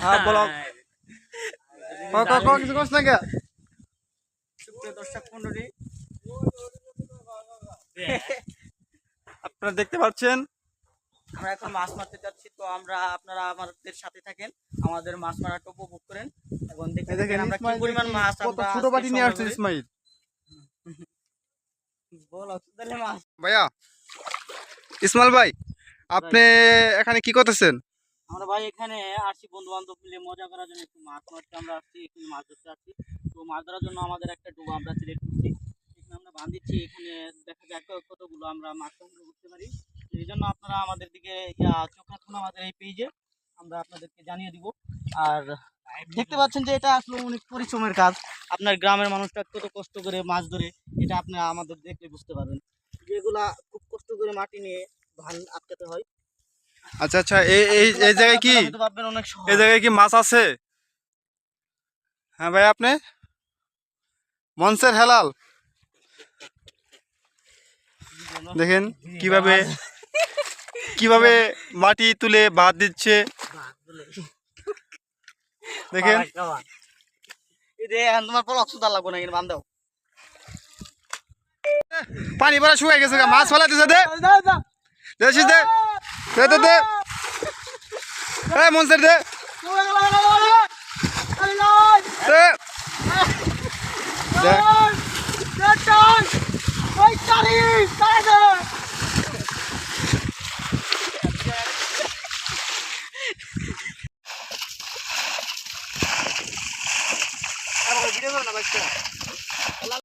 হ্যাঁ বলো কিছু কস না কে দর্শক মন্ডলী, আপনারা দেখতে পাচ্ছেন আমরা এখন মাছ মারতে যাচ্ছি। তো আপনারা আমাদের সাথে থাকেন, আমাদের মাছ মারাটা উপভোগ করেন এবং দেখেন আমরা কি পরিমাণ মাছ আমরা ছোট বাটি নিয়ে আসছে ইসমাইল ভাইয়া। ইসমাইল ভাই, আপনি এখানে কি করতেছেন? আমরা ভাই এখানে আসছি বন্ধু বান্ধব মিলে মজা করার জন্য, একটু মাছ মারতে আমরা আসছি, এখানে মাছ ধরতে আসছি। তো মাছ ধরার জন্য আমাদের একটা ডোবা আমরা সিলেক্ট করছি, এখানে আমরা বাঁধিচ্ছি। এখানে দেখা যায় কতগুলো আমরা মাছ সংগ্রহ করতে পারি। এই জন্য আপনারা আমাদের দিকে চোখ রাখুন, আমাদের এই পেজে আমরা আপনাদেরকে জানিয়ে দিব। আর দেখতে পাচ্ছেন যে এটা আসলে অনেক পরিশ্রমের কাজ। আপনার গ্রামের মানুষটা কত কষ্ট করে মাছ ধরে, এটা আপনারা আমাদের দেখলে বুঝতে পারবেন। যেগুলা খুব কষ্ট করে মাটি নিয়ে ধান আটকাতে হয়। আচ্ছা আচ্ছা, এই জায়গায় কি এই জায়গায় কি মাছ আছে? হ্যাঁ ভাই, আপনি মনসের হেলাল দেখেন কিভাবে মাটি তুলে ভাত দিচ্ছে দেখেন। পানি পড়া শুকাই গেছে, মাছ ফেলা দিছে দে মনসের দে